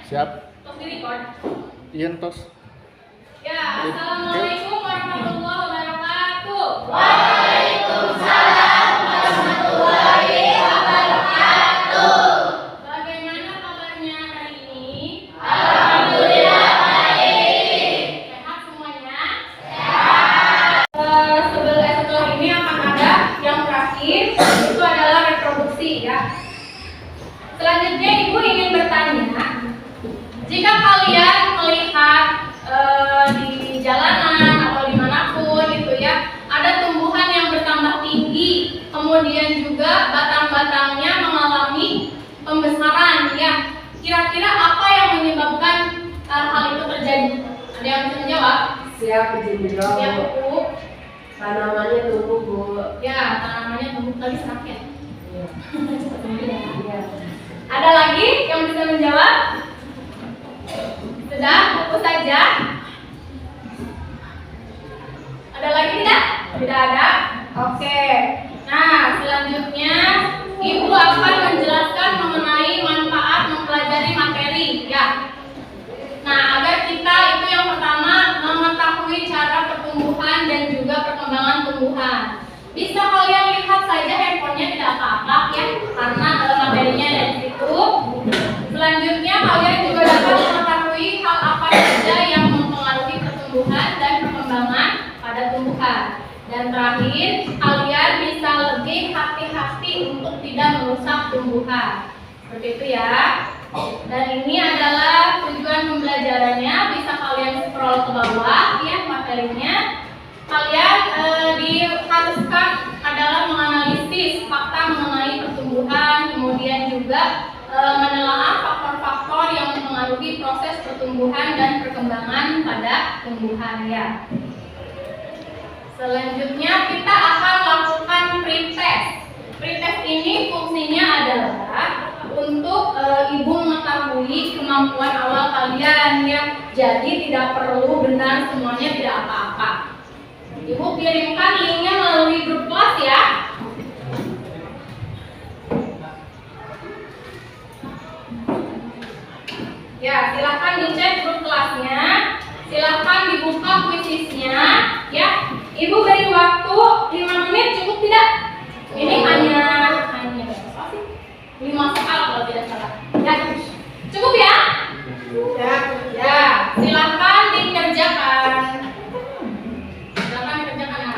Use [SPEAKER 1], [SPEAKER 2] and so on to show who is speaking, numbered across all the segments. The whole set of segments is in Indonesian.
[SPEAKER 1] Siap.
[SPEAKER 2] Tos di record.
[SPEAKER 1] Iya, tos.
[SPEAKER 2] Ya, assalamualaikum warahmatullahi wabarakatuh.
[SPEAKER 3] Waalaikumsalam warahmatullahi wabarakatuh.
[SPEAKER 2] Bagaimana kabarnya hari ini?
[SPEAKER 3] Alhamdulillah baik.
[SPEAKER 2] Sehat semuanya?
[SPEAKER 3] Sehat.
[SPEAKER 2] Setelah ini akan ada yang terakhir, itu adalah reproduksi ya. Selanjutnya Ibu ingin bertanya, jika kalian melihat di jalanan atau dimanapun gitu ya, ada tumbuhan yang bertambah tinggi, kemudian juga batang-batangnya mengalami pembesaran ya. Kira-kira apa yang menyebabkan hal itu terjadi? Ada yang bisa menjawab?
[SPEAKER 4] Siap, izin menjawab.
[SPEAKER 2] Ya, Bu.
[SPEAKER 4] Tanamannya tumbuh, Bu.
[SPEAKER 2] Ya, tanamannya tumbuh tadi serak ya.
[SPEAKER 4] Iya. Iya.
[SPEAKER 2] Ada lagi yang bisa menjawab? Sudah, fokus saja. Ada lagi tidak? Tidak ada? Oke. Nah, selanjutnya Ibu akan menjelaskan mengenai manfaat mempelajari materi ya. Nah, agar kita itu yang pertama mengetahui cara pertumbuhan dan juga perkembangan tumbuhan. Bisa kalian lihat saja handphonenya, tidak apa-apa ya, karena materinya ada di situ. Selanjutnya kalian juga dapat mengetahui hal apa saja yang mempengaruhi pertumbuhan dan perkembangan pada tumbuhan. Dan terakhir, kalian bisa lebih hati-hati untuk tidak merusak tumbuhan. Seperti itu ya. Dan ini adalah tujuan pembelajarannya. Bisa kalian scroll ke bawah ya materinya. Kalian diharuskan adalah menganalisis fakta mengenai pertumbuhan, kemudian juga menelaah faktor-faktor yang mempengaruhi proses pertumbuhan dan perkembangan pada tumbuhan ya. Selanjutnya kita akan lakukan pretest. Pretest ini fungsinya adalah untuk Ibu mengetahui kemampuan awal kalian ya. Jadi tidak perlu benar semuanya, tidak apa-apa. Ibu kirimkan linknya melalui grup kelas ya. Ya, silakan dicek grup kelasnya. Silakan dibuka quizisnya ya. Ibu beri waktu 5 menit, cukup tidak? Ini hanya 5 soal kalau tidak salah. Ya, cukup ya? Ya, ya. Silakan dikerjakan. Silakan dikerjakan ya.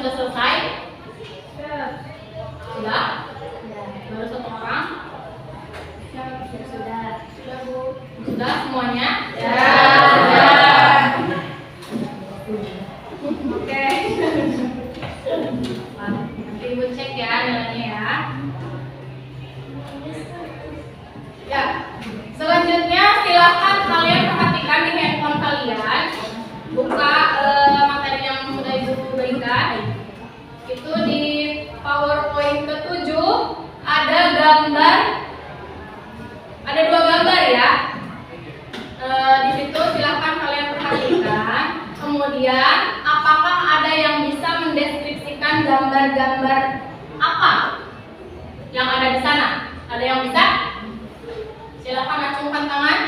[SPEAKER 2] sudah selesai? Sudah? Baru satu orang? Sudah Bu. Sudah semuanya? Ya. Oke. Nanti Ibu cek ya nilainya ya. Ya. Selanjutnya silakan kalian perhatikan di handphone kalian. Buka materi yang sudah Ibu berikan. Itu di PowerPoint ke-7 ada gambar. Ada 2 gambar ya. Di situ silahkan kalian perhatikan. Kemudian, apakah ada yang bisa mendeskripsikan gambar-gambar apa yang ada di sana? Ada yang bisa? Silahkan acungkan tangan.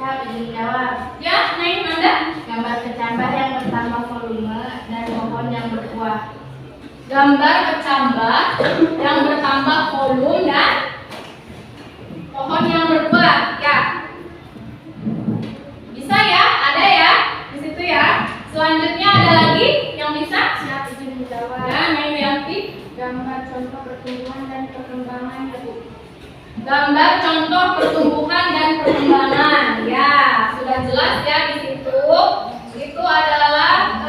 [SPEAKER 3] Ya, begini jawab.
[SPEAKER 2] Ya, Naim, Anda?
[SPEAKER 3] Gambar kecambah yang bertambah volume dan pohon yang berbuah.
[SPEAKER 2] Gambar kecambah yang bertambah volume dan pohon yang berbuah. Ya. Bisa ya? Ada ya? Di situ ya. Selanjutnya ada lagi yang bisa?
[SPEAKER 3] Siap izin menjawab.
[SPEAKER 2] Ya, Naim Yanti.
[SPEAKER 3] Gambar contoh pertumbuhan dan perkembangan tubuh.
[SPEAKER 2] Gambar contoh pertumbuhan dan perkembangan. Ya, sudah jelas ya di situ. Itu adalah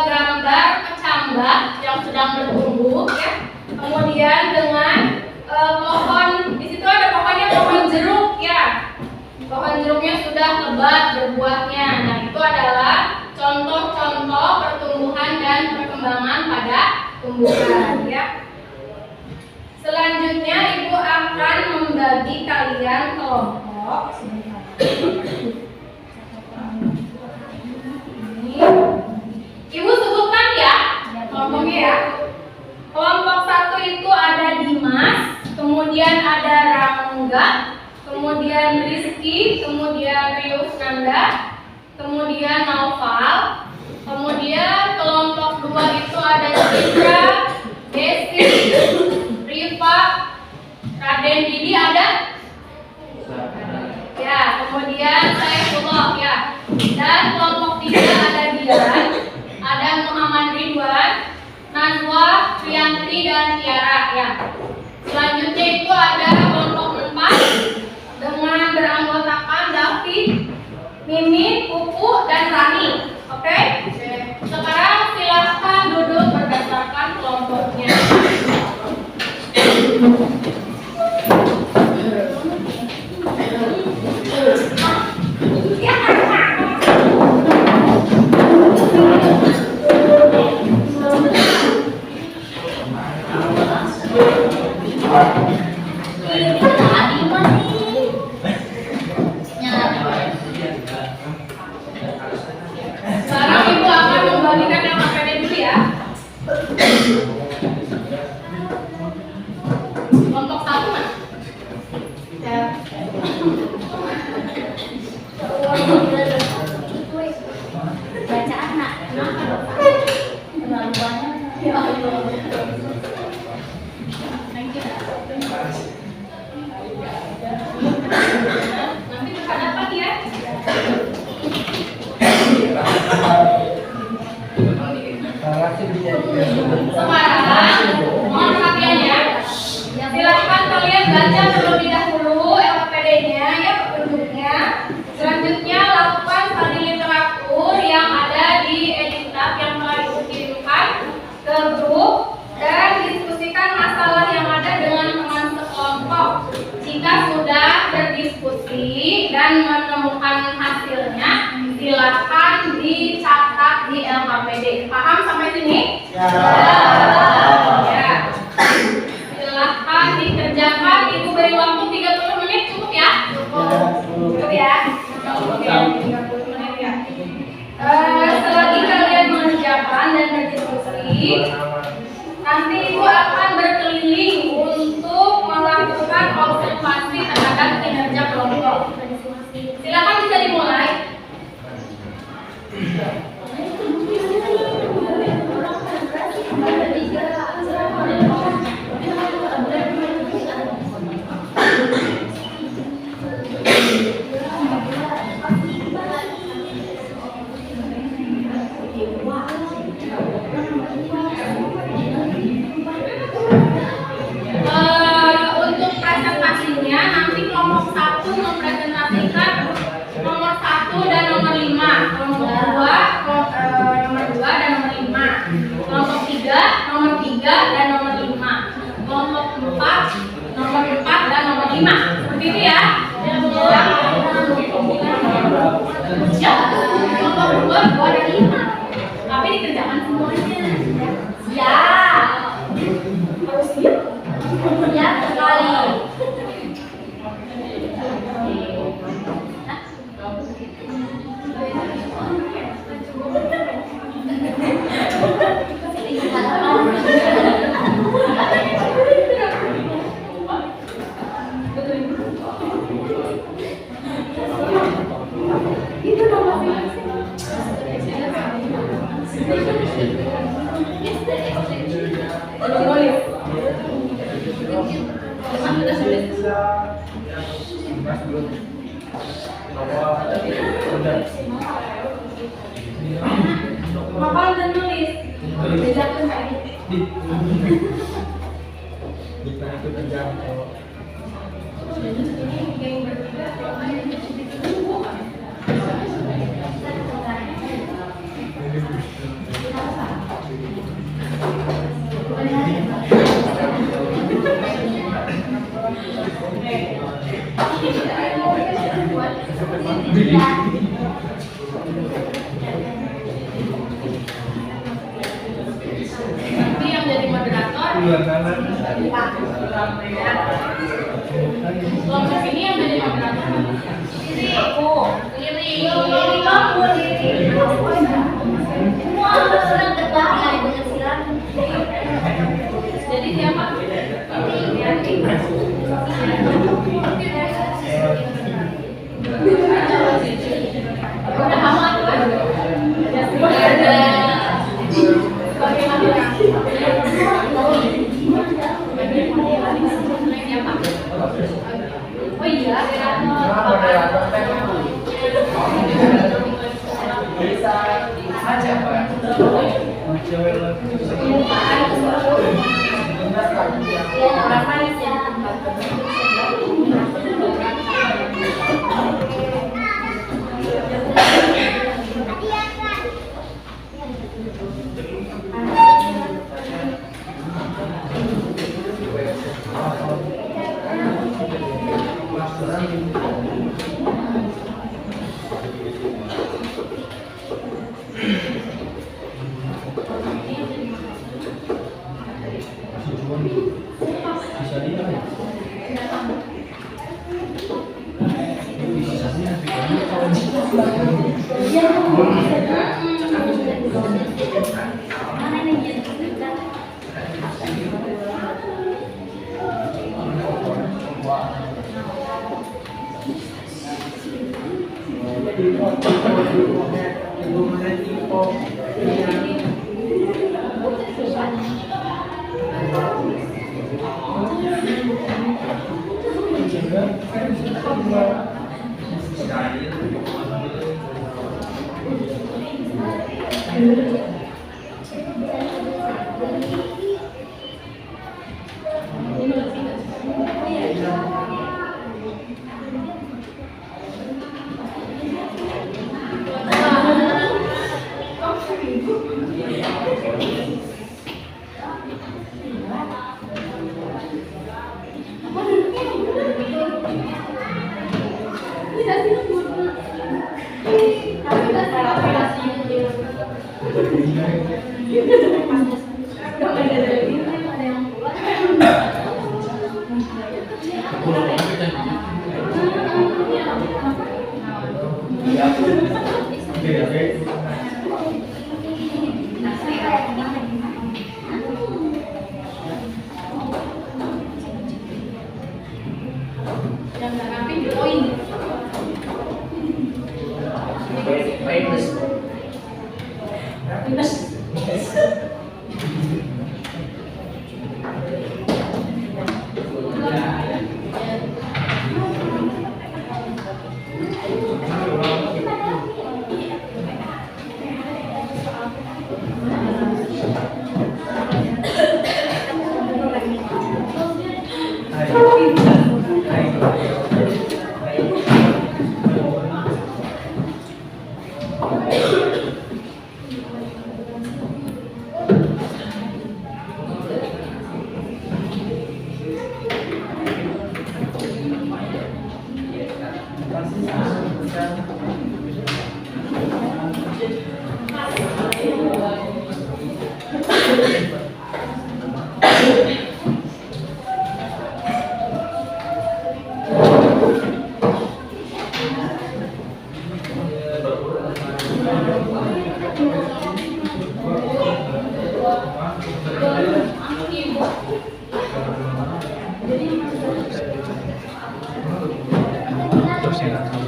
[SPEAKER 2] gambar kecambah yang sedang bertumbuh ya. Kemudian dengan pohon, di situ ada pohonnya, pohon jeruk ya. Pohon jeruknya sudah lebat berbuahnya. Nah, itu adalah contoh-contoh pertumbuhan dan perkembangan pada tumbuhan ya. Selanjutnya Ibu akan membagi kalian kelompok. Ini. Ibu sebutkan ya kelompoknya ya. Kelompok 1 itu ada Dimas, kemudian ada Rangga, kemudian Rizky, kemudian Rius Nanda, kemudian Naufal, kemudian kelompok 2 itu ada Citra, Desi, Rifa, Raden Didi ada? Ya, kemudian Saifullah ya. Dan kelompok 3 ada Dian, ada Muhammad Ridwan, Najwa, Priyanti dan Tiara ya. Selanjutnya itu ada kelompok 4 dengan beranggotakan David, Mimin, Pupu dan Rani. Oke? Sekarang silahkan duduk berdasarkan kelompoknya. Sekarang Ibu akan membagikan yang APD dulu ya. Kelompok 1 mana?
[SPEAKER 3] Baca anak. Terlalu banyak.
[SPEAKER 2] Ya Allah. Nanti berhadapan ya. Sekarang mohon perhatian ya. Silahkan kalian baca terlebih dahulu LKPD-nya ya, petunjuknya. Selanjutnya lakukan studi literatur yang ada di editat yang telah Ibu kirimkan ke grup dan diskusikan masalah yang ada dengan teman sekelompok. Jika sudah berdiskusi dan menemukan hasilnya, silakan dicatat di LKPD. Paham sampai sini? Ya. Ya. Silakan dikerjakan. Ibu beri waktu 30 menit cukup ya? Cukup ya? Oke, 30 menit ya. Selagi kalian mengerjakan dan berdiskusi, nanti Ibu akan berkeliling untuk melakukan observasi terhadap kinerja kelompok. Silakan bisa dimulai. dan nomor 5. Kelompok 4, nomor 4 dan nomor 5. Seperti itu ya. Ya, kelompok 2, 2 dan 5. Tapi dikerjakan semuanya.
[SPEAKER 3] Ya. Harus siap. Ya, sekali.
[SPEAKER 2] Hafal dan nulis. Bedakan kayak gitu. Nanti yang jadi moderator kelompok ini yang jadi moderator aku Lili kamu Lili
[SPEAKER 3] Semua senang terbaik dengan silakan.
[SPEAKER 2] jadi siapa udah aman kan ya sudah ada bagaimana oh iya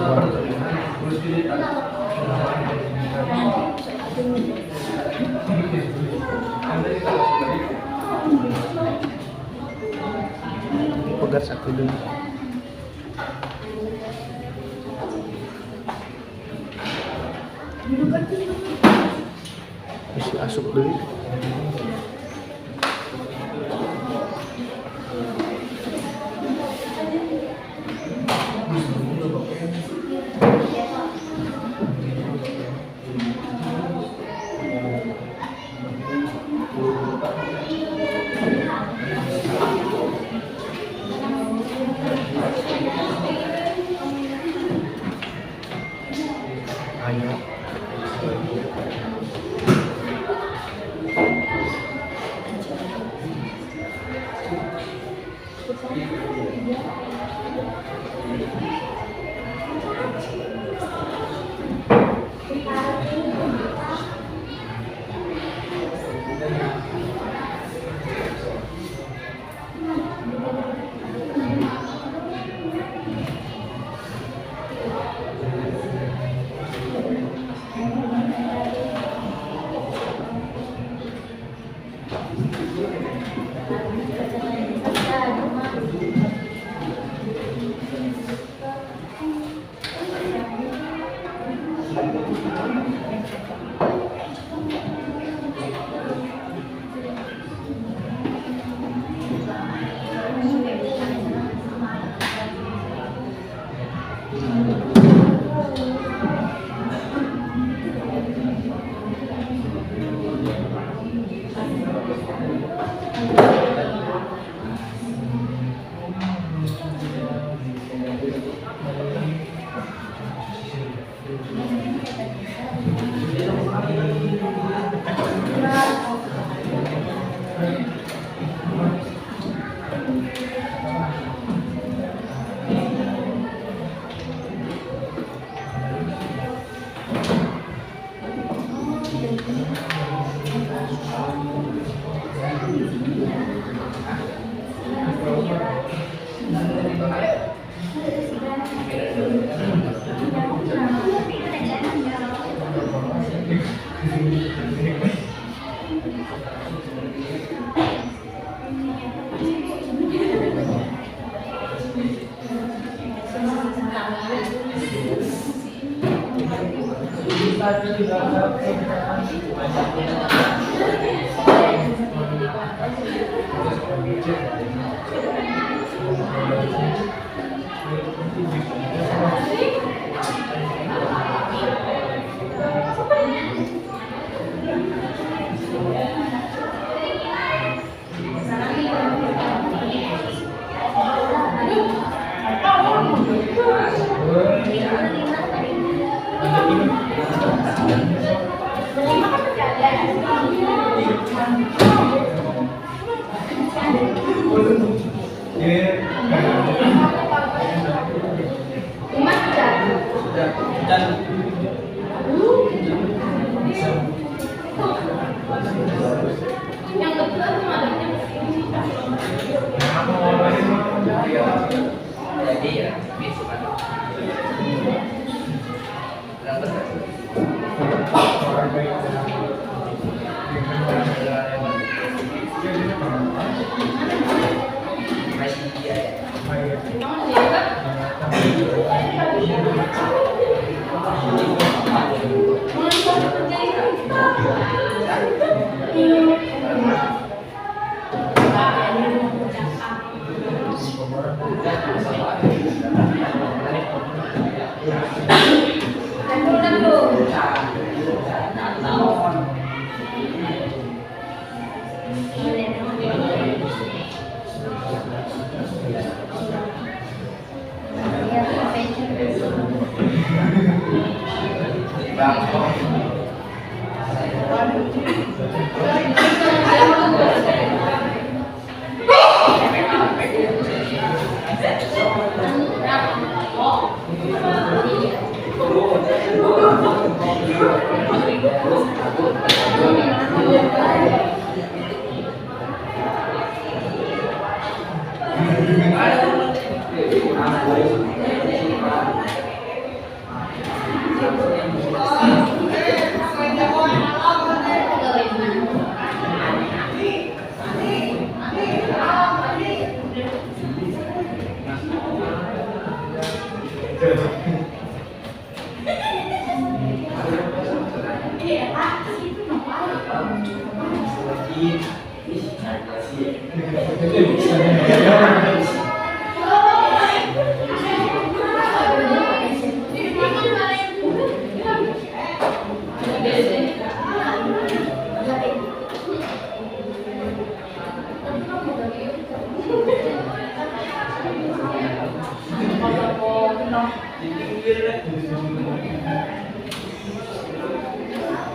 [SPEAKER 1] Pegat satu dulu. Isi asup dulu. Ayo.
[SPEAKER 2] Yang betul cuma adanya
[SPEAKER 5] Jadi ya, bisa kan?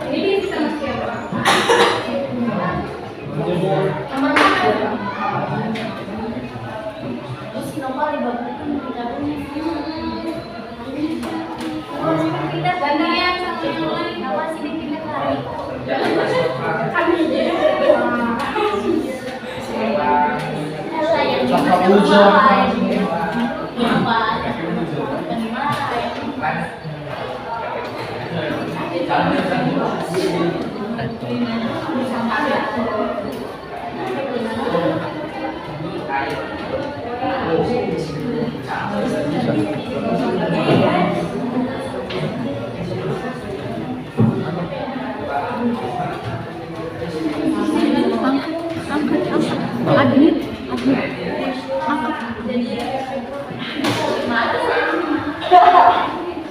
[SPEAKER 2] Ini diisi sama siapa?
[SPEAKER 3] Terus si Nopal dibagikan digabungin.
[SPEAKER 2] Kita gantian sama yang lain.
[SPEAKER 3] Apa sih bikinnya kali?
[SPEAKER 2] Kami
[SPEAKER 3] Ella yang
[SPEAKER 1] Cakap
[SPEAKER 3] dimarahin.
[SPEAKER 1] ujung.
[SPEAKER 3] Apa? Bukan dimarahin.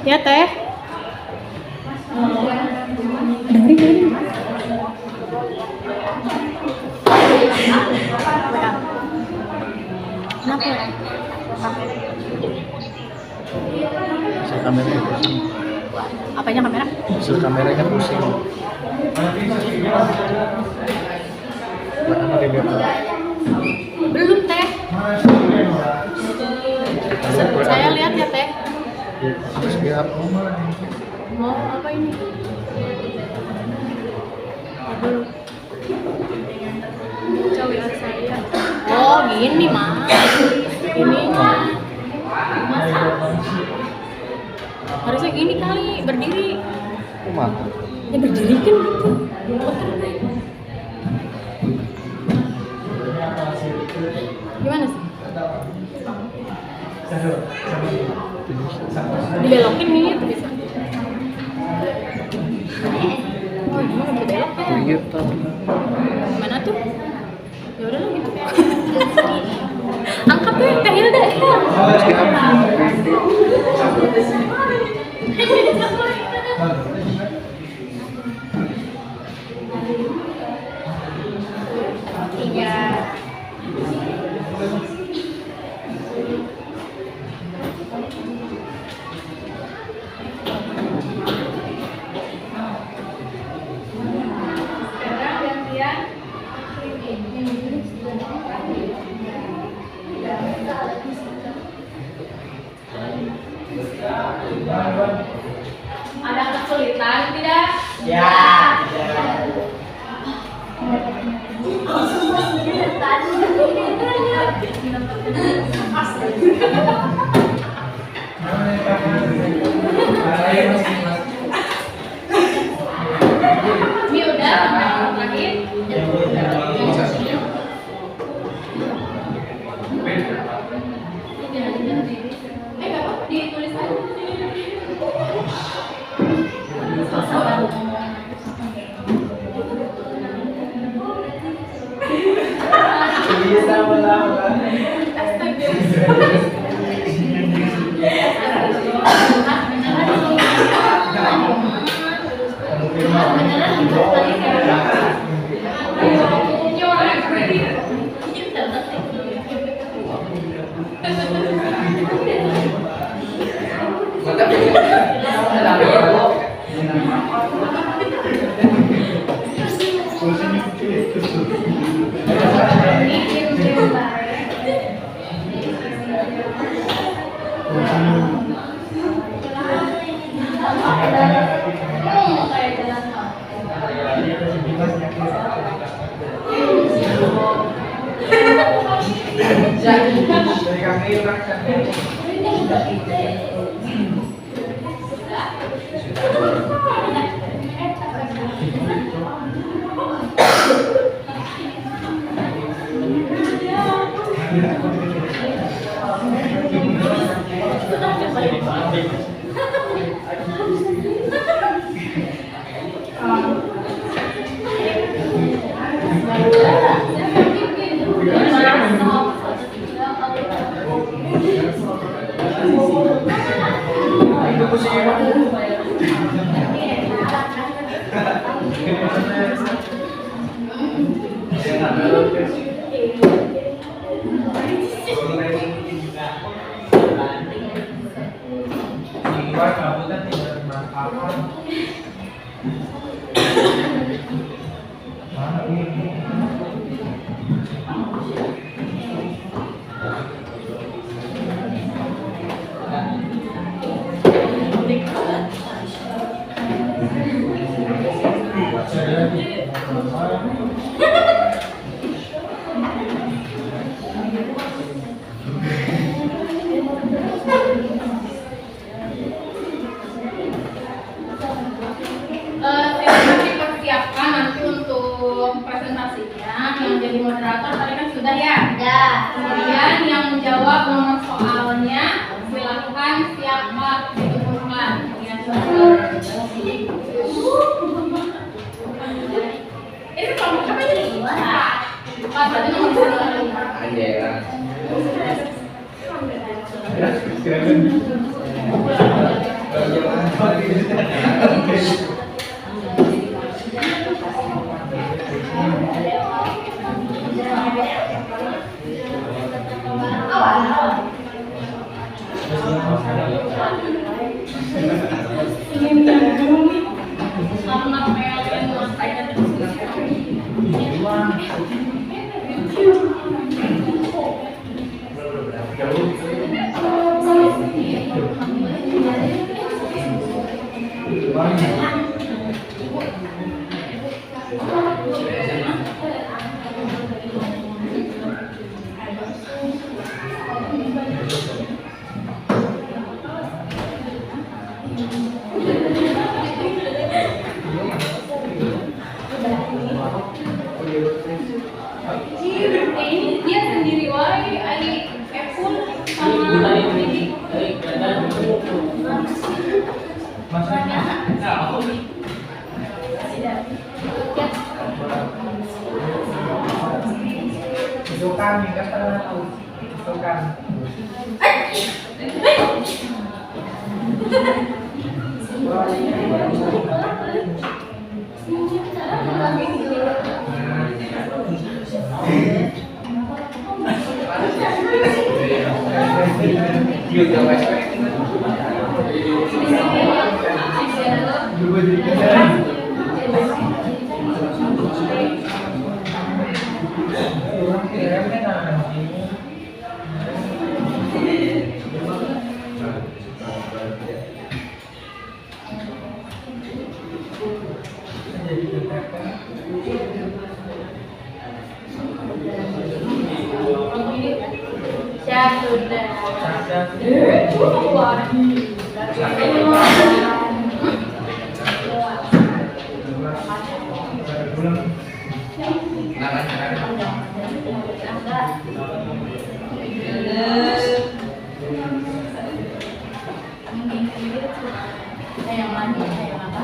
[SPEAKER 2] Ya teh.
[SPEAKER 1] Hasil kameranya pusing.
[SPEAKER 2] Apanya kamera?
[SPEAKER 1] Hasil kameranya pusing. Mana ada dia?
[SPEAKER 2] Belum teh. Saya lihat ya teh.
[SPEAKER 1] Siap.
[SPEAKER 2] Mau apa ini? Belum. Coba saya. Oh gini mah. Ininya. Harusnya gini kali berdiri.
[SPEAKER 1] Mantap.
[SPEAKER 2] Ya berdiri kan gitu. Gimana sih? Dibelokin gitu bisa. Oh gimana berbelok ya?
[SPEAKER 1] Gitu.
[SPEAKER 2] Mana tuh? Ya udah gitu. Angkat tuh Kak Hilda. Ada kesulitan tidak?
[SPEAKER 1] Ya.
[SPEAKER 2] Ini udah terakhir. Nggak apa-apa ditulis aja.
[SPEAKER 1] Bisa melawan. Dari kami
[SPEAKER 2] Silahkan dipersiapkan nanti untuk presentasinya. Yang jadi moderator tadi kan sudah ya?
[SPEAKER 3] Ya.
[SPEAKER 2] Kemudian yang menjawab nomor soalnya silahkan siapa ditentukan. Ya, ini kelompok apa ini? Pak, berarti nomor 1.
[SPEAKER 5] Aja.
[SPEAKER 2] Karena PLN masanya ini dia sendiri wae ai Epun sama ini
[SPEAKER 1] Isukan, ingat tahu. Isukan.
[SPEAKER 3] Ya sudah.
[SPEAKER 2] yang mandi yang apa?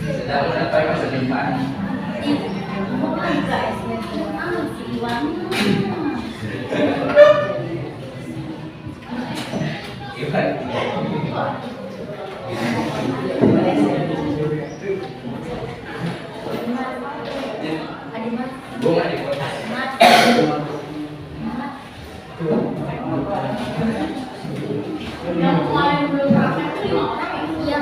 [SPEAKER 5] Sudah berapa masa depan? Bunga di kota.
[SPEAKER 2] Yang kemarin belum praktek itu 5 orang ya?
[SPEAKER 3] Iya.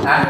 [SPEAKER 5] Hah?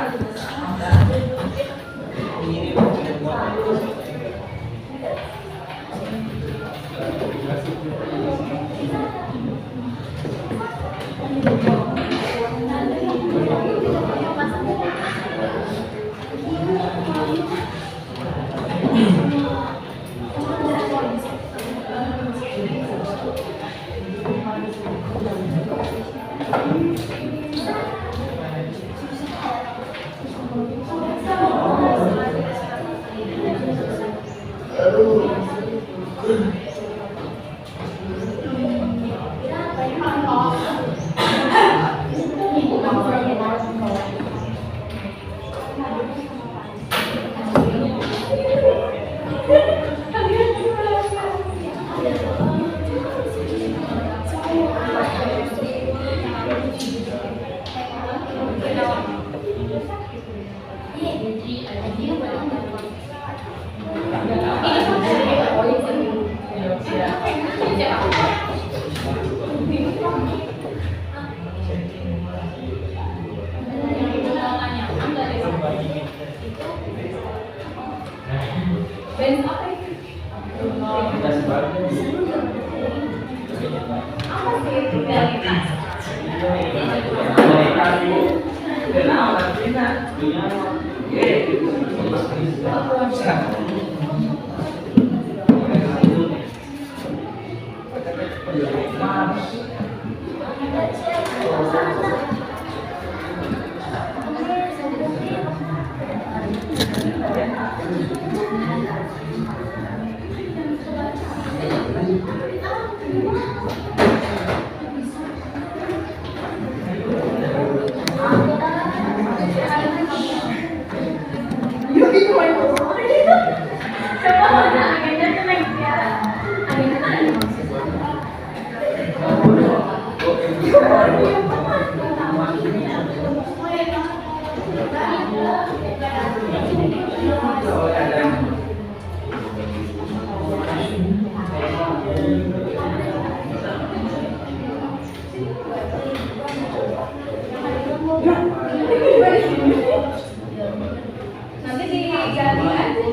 [SPEAKER 2] Nanti diganti aja.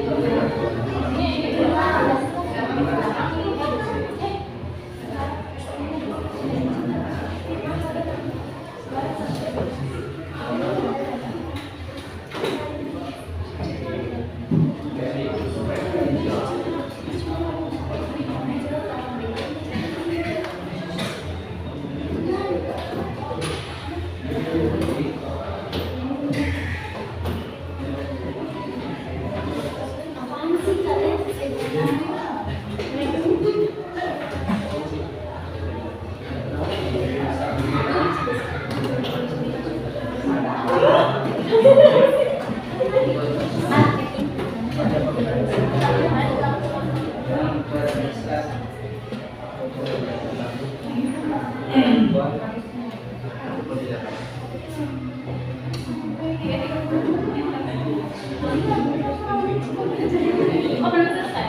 [SPEAKER 2] Oh, belum selesai.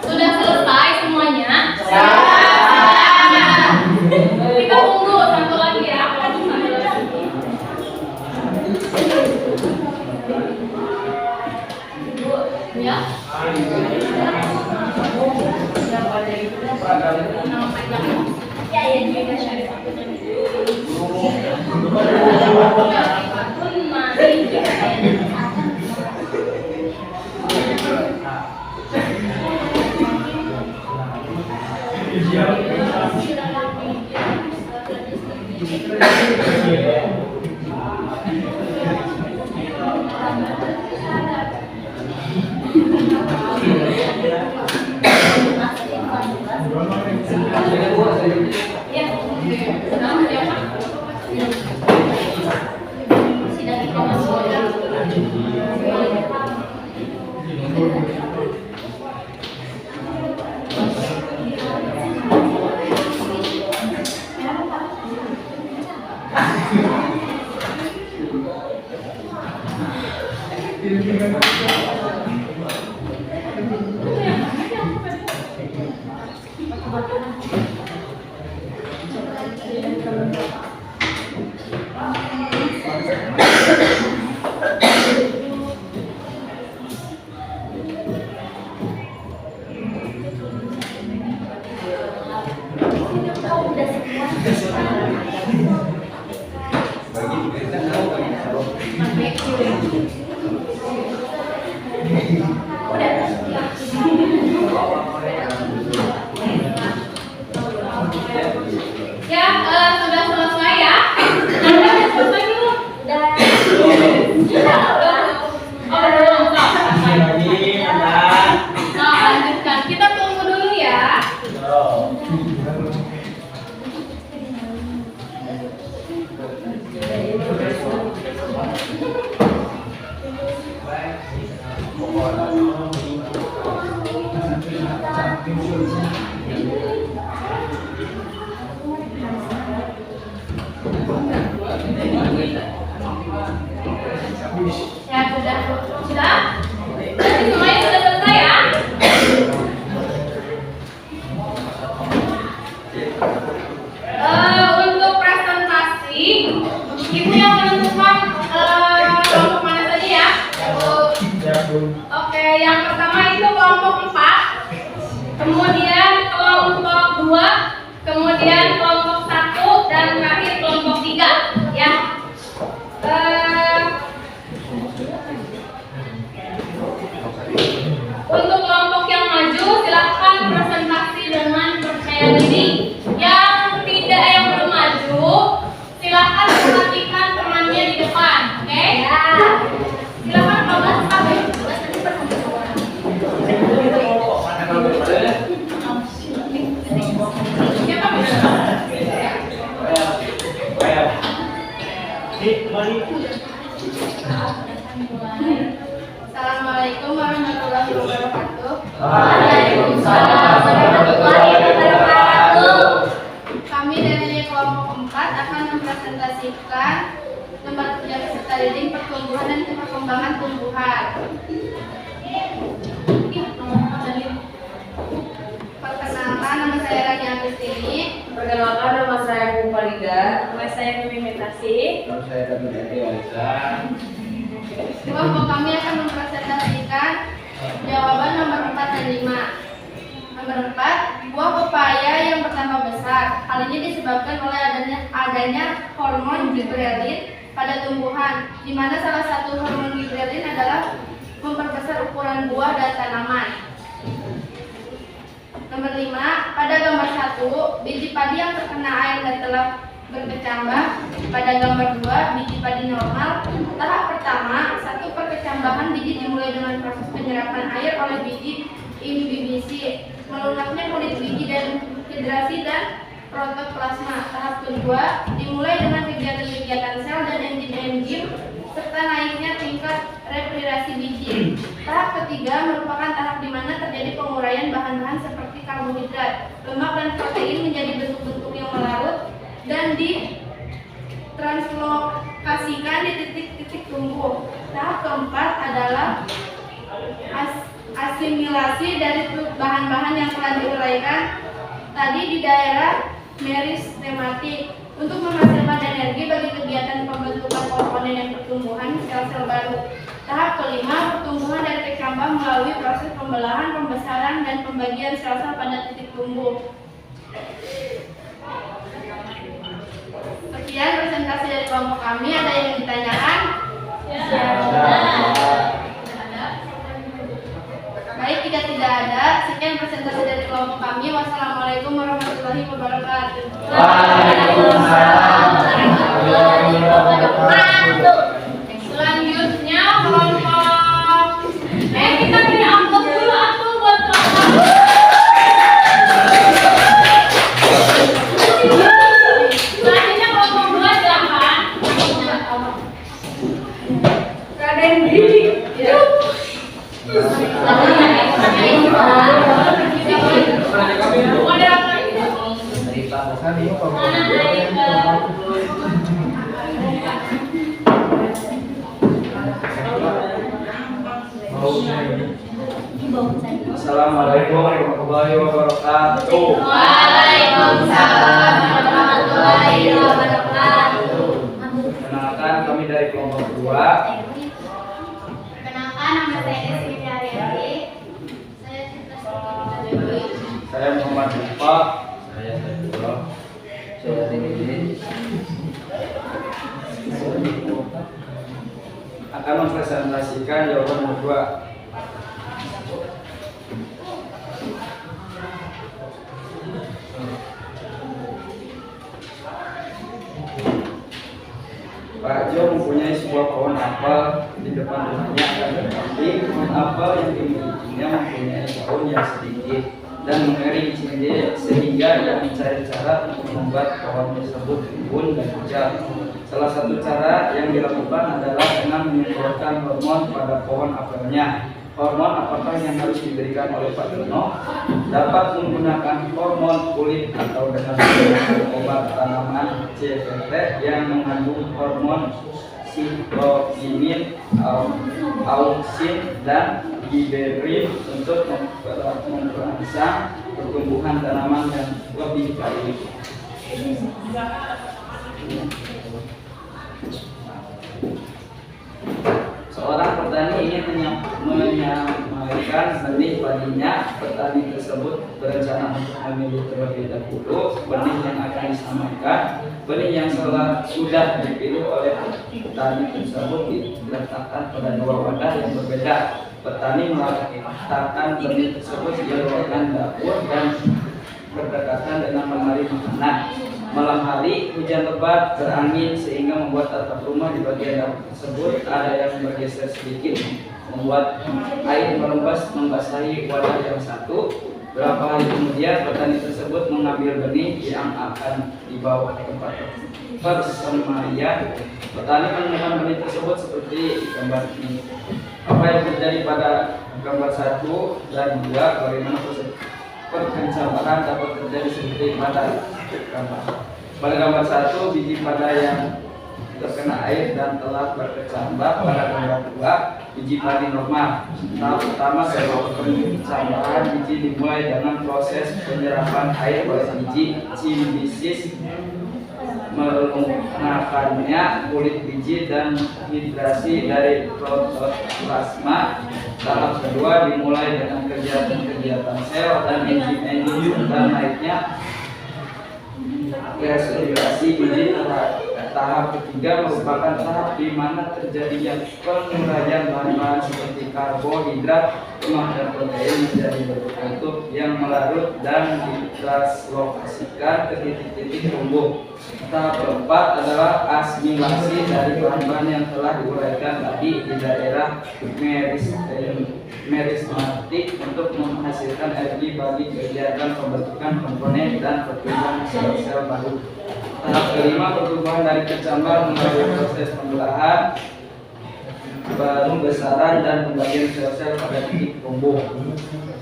[SPEAKER 2] Sudah selesai semuanya? Kita tunggu satu lagi ya. Ya. Ya sudah. Sudah? Jadi semuanya sudah selesai ya? Untuk presentasi, ibu yang menentukan kelompok mana saja ya? Oke, yang pertama itu kelompok 4, kemudian kelompok 2, kemudian kelompok 1, dan terakhir kelompok 3 ya. Untuk kelompok yang maju silakan presentasi dengan percaya diri. Yang belum maju silakan perhatikan temannya di depan, oke? Ya. Silakan kalau sampai
[SPEAKER 3] Assalamualaikum warahmatullahi wabarakatuh.
[SPEAKER 2] Waalaikumsalam warahmatullahi wabarakatuh.
[SPEAKER 3] Kami dari kelompok 4 akan mempresentasikan lembar kerja peserta didik pertumbuhan dan perkembangan tumbuhan. Perkenalkan, nama saya Rani Agustini.
[SPEAKER 4] Perkenalkan, nama saya Farida.
[SPEAKER 2] Nama saya Mimi Metasi.
[SPEAKER 5] Kalau saya dapat dari Alisa.
[SPEAKER 3] Kelompok kami akan mempresentasikan jawaban nomor 4 dan 5. Nomor 4, buah pepaya yang bertambah besar. Hal ini disebabkan oleh adanya hormon giberelin pada tumbuhan, di mana salah satu hormon giberelin adalah memperbesar ukuran buah dan tanaman. Nomor 5, pada gambar 1, biji padi yang terkena air dan telah berkecambah. Pada gambar 2, biji padi normal. Tahap pertama, 1 perkecambahan biji dimulai dengan proses penyerapan air oleh biji imbibisi, melunaknya kulit biji dan hidrasi dan protoplasma. Tahap kedua, dimulai dengan kegiatan-kegiatan sel dan enzim-enzim serta naiknya tingkat replikasi biji. Tahap ketiga merupakan tahap di mana terjadi penguraian bahan-bahan seperti karbohidrat, lemak dan protein menjadi bentuk-bentuk yang melarut dan ditranslokasikan di titik-titik tumbuh. Tahap keempat adalah asimilasi dari bahan-bahan yang telah diuraikan tadi di daerah meristematik untuk menghasilkan energi bagi kegiatan pembentukan komponen dan pertumbuhan sel-sel baru. Tahap kelima, pertumbuhan dari kecambah melalui proses pembelahan, pembesaran, dan pembagian sel-sel pada titik tumbuh. Sekian presentasi dari kelompok kami. Ada yang ditanyakan?
[SPEAKER 2] Ya.
[SPEAKER 3] Baik, jika tidak ada, sekian presentasi dari kelompok kami. Wassalamualaikum warahmatullahi wabarakatuh.
[SPEAKER 2] Waalaikumsalam warahmatullahi wabarakatuh. Selanjutnya kelompok kita punya amplop dulu atuh buat kelompok. Selanjutnya kelompok 2 silakan. Raden Didi.
[SPEAKER 5] Assalamualaikum warahmatullahi wabarakatuh.
[SPEAKER 2] Waalaikumsalam warahmatullahi wabarakatuh.
[SPEAKER 5] Kenalkan, kami dari kelompok 2.
[SPEAKER 3] Perkenalkan, nama saya Desmi Ariyanti. Saya Citra Siti.
[SPEAKER 5] Saya Muhammad Mufa. Saya Saifullah. Saya Tinggi. Akan mempresentasikan jawaban nomor 2. Pak Jo mempunyai sebuah pohon apel di depan rumahnya, akan tetapi pohon apel yang dimilikinya mempunyai daun yang sedikit dan mengering sehingga ia mencari cara untuk membuat pohon tersebut rimbun dan hijau. Salah satu cara yang dilakukan adalah dengan menyemprotkan hormon pada pohon apelnya. hormon apakah yang harus diberikan oleh Pak Dono? Dapat menggunakan hormon kulit atau dengan obat tanaman CPT yang mengandung hormon sitokinin, auxin, dan giberellin untuk memperangsang pertumbuhan tanaman yang lebih baik. Seorang petani ingin menyampaikan benih padinya. Petani tersebut berencana untuk memilih terlebih dahulu benih yang akan disampaikan. Benih yang sudah dipilih oleh petani tersebut diletakkan pada dua wadah yang berbeda. Petani meletakkan benih tersebut di ruangan dapur dan berdekatan dengan lemari makanan. Malam hari hujan lebat berangin sehingga membuat atap rumah di bagian dapur tersebut ada yang bergeser sedikit, membuat air merembes membasahi wadah yang satu. Beberapa hari kemudian petani tersebut mengambil benih yang akan dibawa ke tempat persemayan. Petani menemukan benih tersebut seperti gambar ini. Apa yang terjadi pada gambar 1 dan 2, bagaimana perkencabahan dapat terjadi seperti pada gambar. Pada gambar 1, biji pada yang terkena air dan telah berkecambah. Pada gambar 2, biji padi normal. Tahap pertama sebelum perkecambahan biji dimulai dengan proses penyerapan air oleh biji. Simbisis menggunakannya kulit biji dan hidrasi dari protoplasma. Tahap kedua dimulai dengan kegiatan sel dan enzim dan naiknya respirasi biji. Tahap ketiga merupakan tahap di mana terjadinya penguraian bahan-bahan seperti karbohidrat, lemak, dan protein menjadi bentuk yang melarut dan ditranslokasikan ke titik-titik tumbuh. Tahap keempat adalah asimilasi dari bahan-bahan yang telah diuraikan tadi di daerah merismatik untuk menghasilkan energi bagi kegiatan pembentukan komponen dan pertumbuhan sel-sel baru. Tahap kelima pertumbuhan dari kecambah melalui proses pembelahan, pembesaran, dan pembagian sel-sel pada titik tumbuh.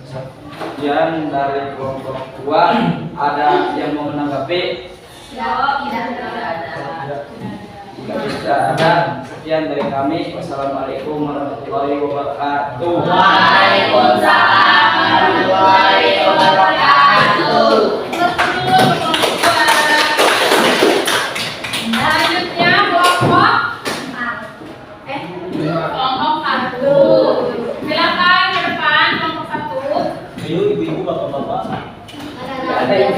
[SPEAKER 5] Sekian dari kelompok 2. Ada yang mau menanggapi? Tidak ada. Sekian dari kami. Wassalamualaikum warahmatullahi wabarakatuh.
[SPEAKER 2] Waalaikumsalam warahmatullahi wabarakatuh. Selanjutnya kelompok 1. Silakan ke depan kelompok 1.
[SPEAKER 6] Ayo ibu-ibu, bapak-bapak.
[SPEAKER 5] Ada yang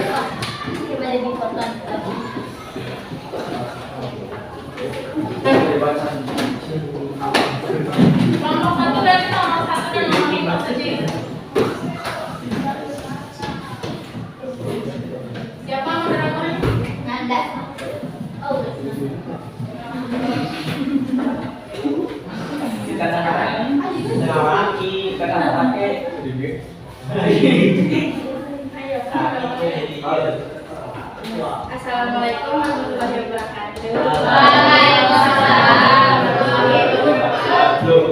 [SPEAKER 2] Kelompok 1 dari nomor 1 dan nomor 5 saja. Siapa moderatornya?
[SPEAKER 3] Nanda. Oh,
[SPEAKER 5] kita laki, kita laki.
[SPEAKER 3] Assalamualaikum warahmatullahi wabarakatuh.
[SPEAKER 2] Waalaikumsalam warahmatullahi wabarakatuh.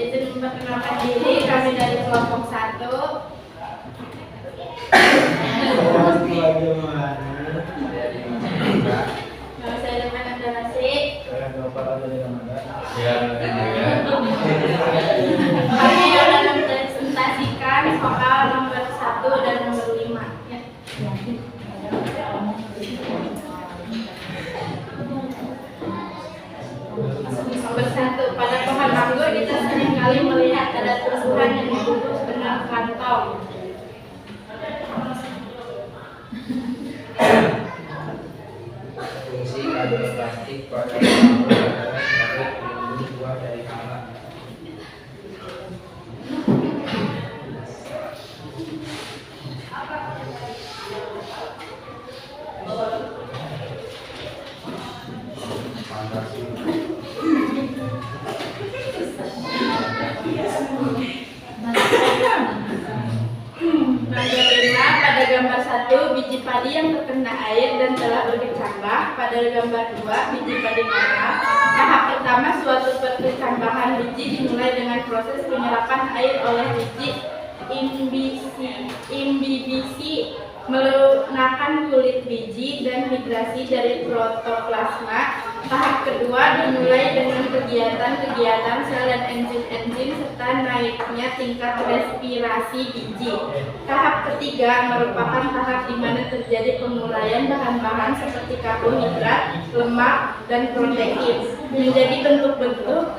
[SPEAKER 3] Izin memperkenalkan diri, kami dari kelompok 1. Nama saya Deman Andarasi. Kami akan mempresentasikan soal nomor 1 dan nomor 5. Ya. Nomor 1, pada pohon anggur kita seringkali melihat ada tumbuhan yang dibungkus dengan kantong.
[SPEAKER 1] Fungsi kandung plastik pada anggur adalah sebagai pelindung buah dari hama.
[SPEAKER 3] Nomor 5, pada gambar gambar 1 biji padi yang terkena air dan telah berkecambah. Pada gambar 2 biji padi normal. Tahap pertama suatu perkecambahan biji dimulai dengan proses penyerapan air oleh biji imbibisi melunakan kulit biji dan migrasi dari protoplasma. Tahap kedua dimulai dengan kegiatan-kegiatan sel dan enzim-enzim serta naiknya tingkat respirasi biji. Tahap ketiga merupakan tahap di mana terjadi penguraian bahan-bahan seperti karbohidrat, lemak, dan protein menjadi bentuk-bentuk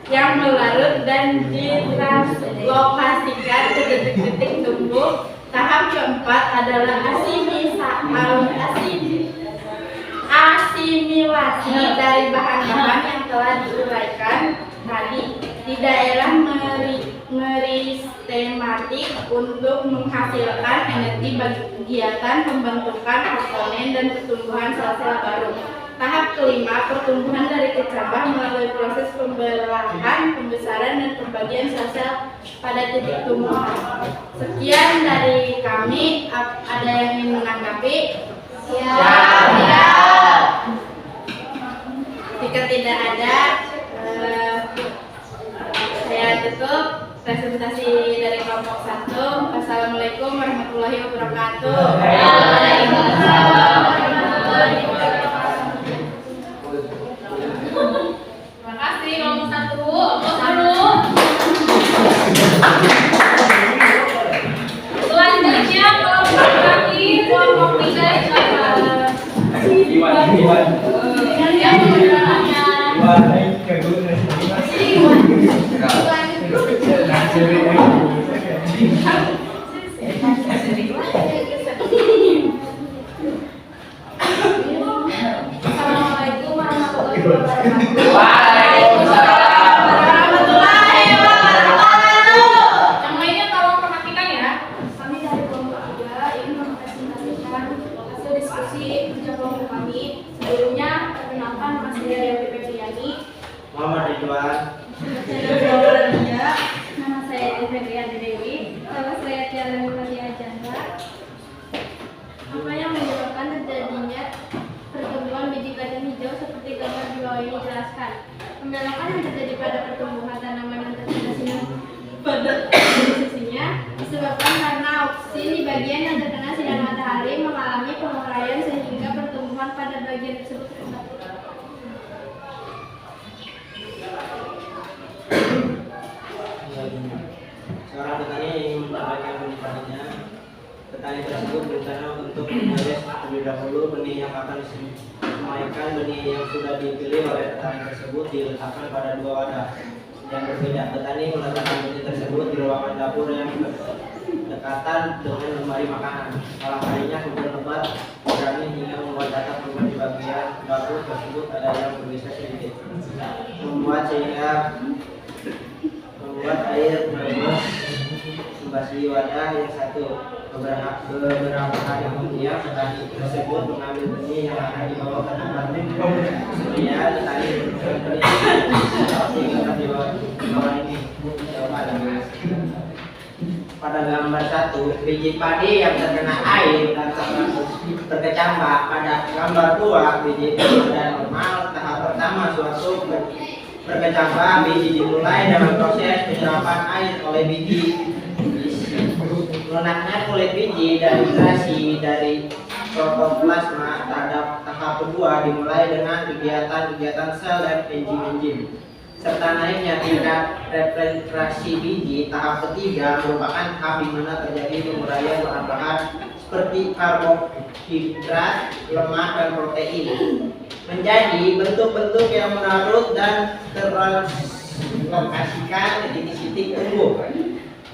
[SPEAKER 3] yang melarut dan ditranslokasikan ke detik-detik tumbuh. Tahap keempat adalah asimilasi dari bahan-bahan yang telah diuraikan tadi di daerah meristematik untuk menghasilkan energi kegiatan pembentukan komponen dan pertumbuhan sel-sel baru. Tahap kelima, pertumbuhan dari kecambah melalui proses pembelahan, pembesaran, dan pembagian sel-sel pada titik tumbuhan. Sekian dari kami. Ada yang ingin menanggapi? Jika tidak ada, saya tutup presentasi dari kelompok 1. Wassalamualaikum warahmatullahi wabarakatuh.
[SPEAKER 2] Waalaikumsalam warahmatullahi wabarakatuh. Terima kasih kelompok 1. Selanjutnya kelompok kaki, kelompok 3
[SPEAKER 5] Iwan.
[SPEAKER 2] yang bertanya.
[SPEAKER 3] Assalamualaikum warahmatullahi wabarakatuh.
[SPEAKER 2] Waalaikumsalam warahmatullahi wabarakatuh. Yang lainnya tolong perhatikan ya.
[SPEAKER 3] Kami dari kelompok 3 ingin mempresentasikan hasil diskusi kerja kelompok kami. Sebelumnya, perkenalkan nama saya Dewi Febriani.
[SPEAKER 1] Muhammad Ridwan.
[SPEAKER 3] Nama saya Febriani Dewi. Nama saya Tiara Fatia Chandra. Apa yang menyebabkan terjadinya pertumbuhan biji kacang hijau seperti gambar di bawah ini jelaskan. Pembelokan yang terjadi pada pertumbuhan tanaman yang terkena sinar pada sisinya disebabkan karena auksin di bagian yang terkena sinar matahari mengalami penguraian sehingga pertumbuhan pada bagian tersebut terhambat.
[SPEAKER 1] Seorang petani ingin menambahkan benih-benihnya. Petani tersebut berencana untuk menulis terlebih dahulu benih yang akan disemaikan. Benih yang sudah dipilih oleh petani tersebut diletakkan pada 2 wadah yang berbeda. Petani meletakkan benih tersebut di ruangan dapur yang berdekatan dengan lemari makanan. Malam harinya hujan lebat berani hingga membuat atap rumah di bagian dapur tersebut ada yang bergeser sedikit, membuat air merebus membasahi wadah yang satu. Beberapa hari kemudian petani tersebut mengambil benih yang akan dibawa ke tempat kemudian petani benih di bawah ini. Pada gambar 1 biji padi yang terkena air dan terkecambah. Pada gambar 2 biji pada normal. Tahap pertama suatu berkecambah biji dimulai dengan proses penyerapan air oleh biji. Lunaknya kulit biji dan migrasi dari protoplasma. Tahap kedua dimulai dengan kegiatan sel dan enzim serta naiknya tingkat regenerasi biji. Tahap ketiga merupakan tahap di mana terjadi penguraian bahan-bahan seperti karbohidrat, lemak, dan protein menjadi bentuk-bentuk yang melarut dan terlokasikan di titik-titik tumbuh.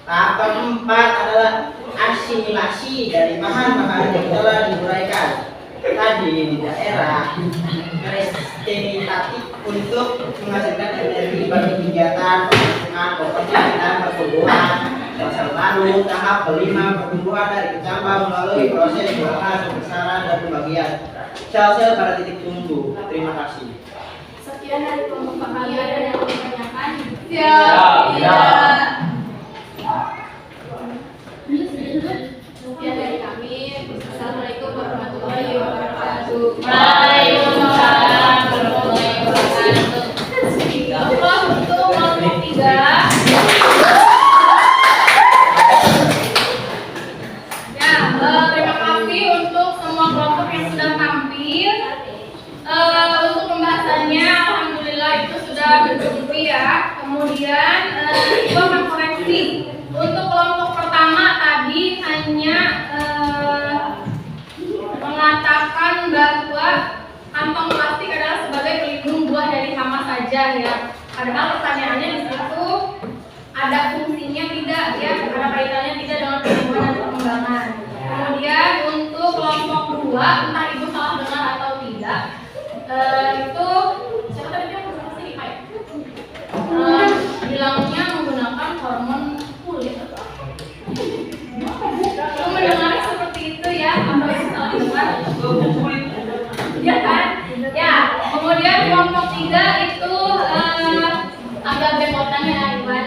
[SPEAKER 1] Tahap keempat adalah asimilasi dari bahan-bahan yang telah diuraikan tadi di daerah meristematik untuk menghasilkan energi bagi kegiatan pembentukan komponen dan pertumbuhan sel baru. Tahap kelima pertumbuhan dari kecambah melalui proses pembelahan, pembesaran, dan pembagian sel-sel pada titik tumbuh. Terima kasih.
[SPEAKER 3] Sekian dari kelompok kami. Ada yang menanyakan?
[SPEAKER 2] Siap.
[SPEAKER 3] Sekian dari kami.
[SPEAKER 2] warahmatullahi wabarakatuh. Waalaikumsalam warahmatullahi wabarakatuh. Bapak untuk kelompok 3. Ya, terima kasih untuk semua kelompok yang sudah tampil. Untuk pembahasannya, alhamdulillah itu sudah mencukupi ya. Kemudian Ibu akan koreksi. Untuk kelompok pertama tadi hanya mengatakan bahwa kantong plastik adalah sebagai pelindung buah dari hama saja ya. Padahal pertanyaannya di situ ada fungsinya tidak ya, ada kaitannya tidak dengan pertumbuhan dan perkembangan. Kemudian untuk kelompok 2, entah Ibu salah dengar atau tidak, itu siapa tadi yang pasti Pak? Bilangnya menggunakan hormon kulit. Aku mendengarnya seperti itu ya, atau itu salah dengar? Ya kan? Ya. Kemudian kelompok 3 itu agak bepotan ya Iwan.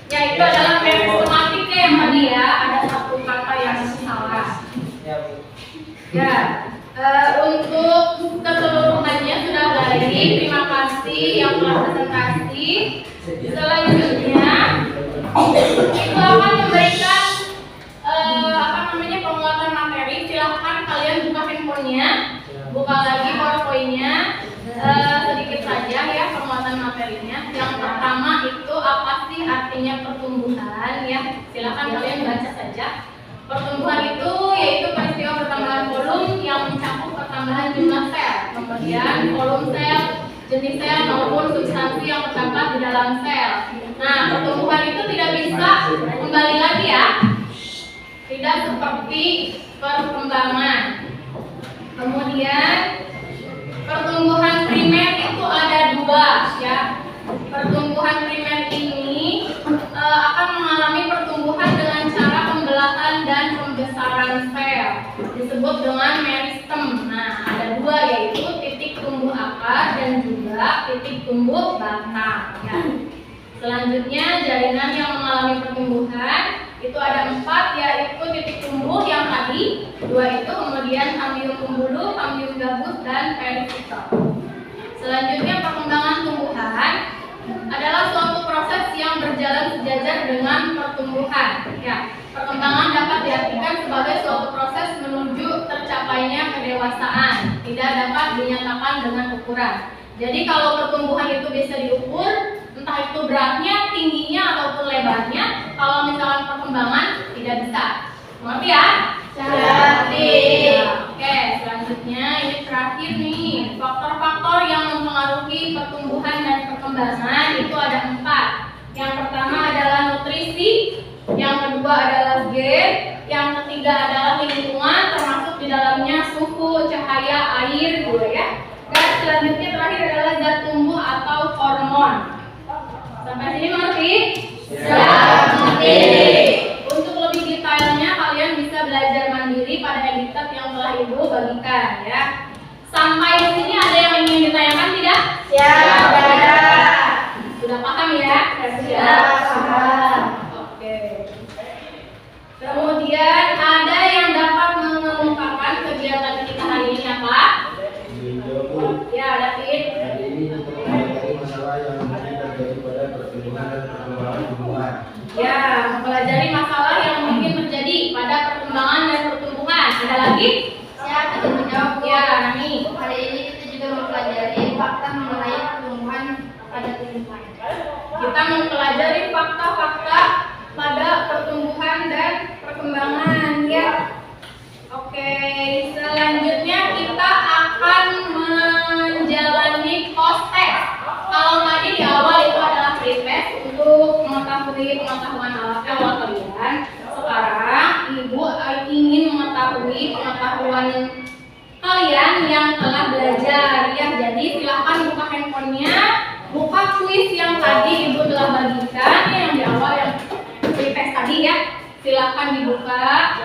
[SPEAKER 2] Ya itu adalah sistematiknya yang tadi ya, ada satu kata yang salah. Ya. Untuk keseluruhannya sudah baik. Terima kasih yang telah presentasi. Selanjutnya Ibu akan memberikan penguatan materi. Silahkan kalian buka handphonenya, buka lagi PowerPoint-nya. Sedikit saja ya penguatan materinya. Yang pertama itu apa sih artinya pertumbuhan ya? Silahkan kalian baca saja. Pertumbuhan itu yaitu peristiwa pertambahan volum yang mencakup pertambahan jumlah sel, kemudian volum sel, jenis sel maupun substansi yang terdapat di dalam sel. Nah, pertumbuhan itu tidak bisa kembali lagi ya, tidak seperti perkembangan. Kemudian pertumbuhan primer itu ada 2 ya. Pertumbuhan primer ini akan mengalami pertumbuhan dengan cara pembelahan dan pembesaran sel, disebut dengan meristem. Nah, ada 2 yaitu titik tumbuh akar dan juga titik tumbuh batang. Ya. Selanjutnya jaringan yang mengalami pertumbuhan itu ada 4 yaitu titik tumbuh yang tadi 2 itu, kemudian kambium pembuluh, kambium gabus dan perifikel. Selanjutnya perkembangan tumbuhan adalah suatu proses yang berjalan sejajar dengan pertumbuhan. Ya, perkembangan dapat diartikan sebagai suatu proses menuju tercapainya kedewasaan, tidak dapat dinyatakan dengan ukuran. Jadi kalau pertumbuhan itu bisa diukur, entah itu beratnya, tingginya ataupun lebarnya. Kalau misalkan perkembangan tidak bisa. Mengerti ya? Mengerti. Oke, selanjutnya ini terakhir nih. Faktor-faktor yang mempengaruhi pertumbuhan dan perkembangan itu ada 4. Yang pertama adalah nutrisi, yang kedua adalah gen, yang ketiga adalah lingkungan termasuk di dalamnya suhu, cahaya, air gitu ya. Dan selanjutnya terakhir adalah zat tumbuh atau hormon. Sampai sini mengerti? Siap, mengerti. Untuk lebih detailnya kalian bisa belajar mandiri pada editat yang telah Ibu bagikan ya. Sampai di sini ada yang ingin ditanyakan tidak?
[SPEAKER 3] Siap, ada.
[SPEAKER 2] Sudah paham ya?
[SPEAKER 3] Siap, paham.
[SPEAKER 2] Oke. Kemudian ada yang dapat mengungkapkan kegiatan kita hari ini apa? Ya, David.
[SPEAKER 1] Hari ini untuk mempelajari masalah yang mungkin terjadi pada pertumbuhan dan perkembangan tumbuhan.
[SPEAKER 2] Ya, mempelajari masalah yang mungkin terjadi pada perkembangan dan pertumbuhan. Ada lagi?
[SPEAKER 3] Siap, ada menjawab.
[SPEAKER 2] Ya, Nani.
[SPEAKER 3] Hari ini kita juga mempelajari fakta mengenai pertumbuhan pada tumbuhan.
[SPEAKER 2] Kita mempelajari fakta-fakta pada pertumbuhan dan perkembangan ya. Oke, selanjutnya kita akan menjalani post test. Kalau tadi di awal itu adalah pre test untuk mengetahui pengetahuan awal kalian. Sekarang Ibu ingin mengetahui pengetahuan kalian yang telah belajar ya. Jadi silakan buka handphonenya, buka kuis yang tadi Ibu telah bagikan yang di awal yang pre test tadi ya. Silakan dibuka,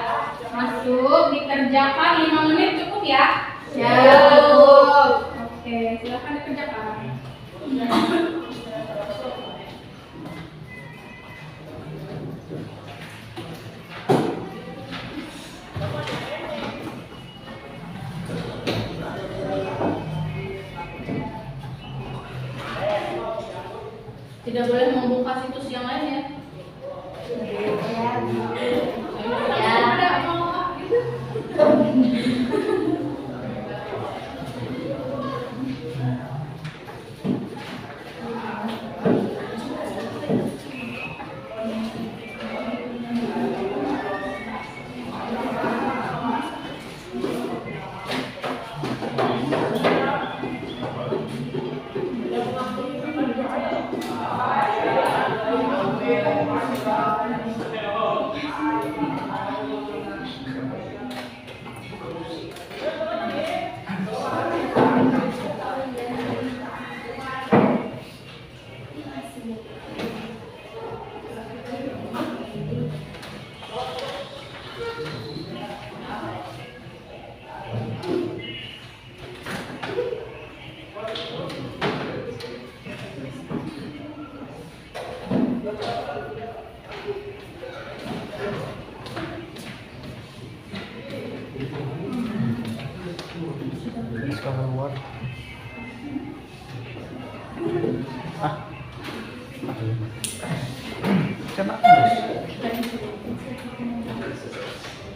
[SPEAKER 2] masuk, dikerjakan 5 menit cukup ya? Cukup. Oke, silakan dikerjakan. Tidak boleh membuka situs yang lain ya. Ada mau gitu.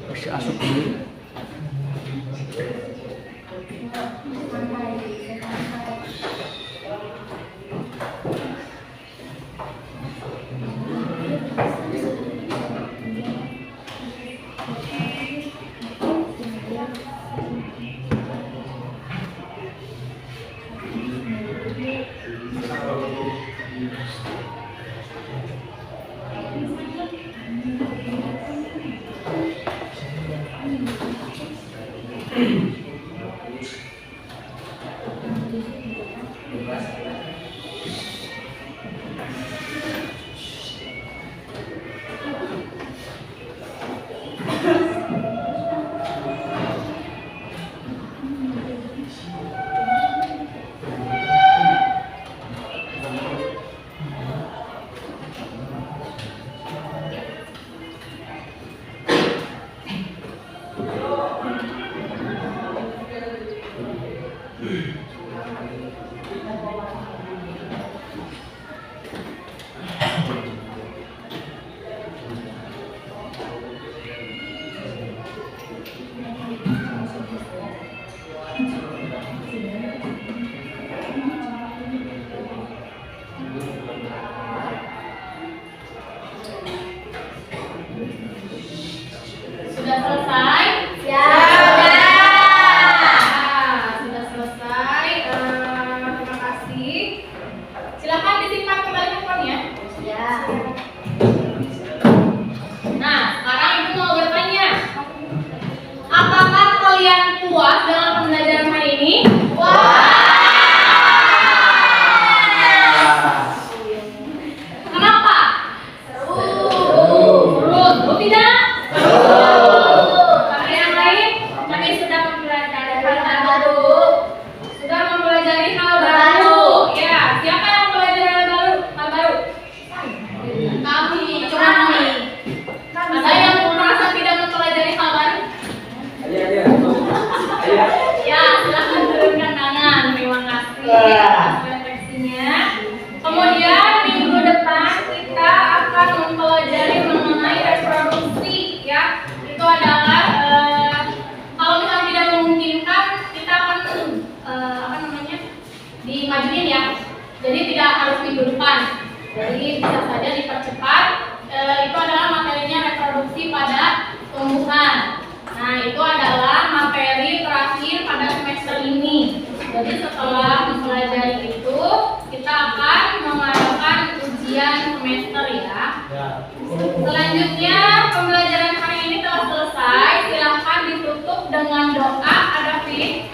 [SPEAKER 6] Masih asup dulu. Sudah selesai? Ya. Sudah selesai. Terima kasih. Silakan disimpan kembali handphonenya. Ya. Nah, sekarang Ibu mau bertanya. Apakah kalian puas dengan pembelajaran hari ini? Kenapa? Seru tidak? Ada yang lain? Kami sudah mempelajari hal baru. Ya, siapa yang mempelajari hal baru? Kami. Cuma kami. Ada yang merasa tidak mempelajari hal baru? Ya, silakan turunkan tangan. Terima kasih atas refleksinya. Kemudian minggu depan kita akan mempelajari mengenai reproduksi, ya. Itu adalah kalau misalnya tidak memungkinkan kita akan dimajuin ya. Jadi tidak harus minggu depan. Jadi bisa saja dipercepat. Itu adalah materinya reproduksi pada tumbuhan. Nah, itu adalah materi terakhir pada semester ini. Jadi setelah mempelajari itu, kita akan mengadakan ujian semester ya. Selanjutnya, pembelajaran hari ini telah selesai. Silahkan ditutup dengan doa. Ada Fit?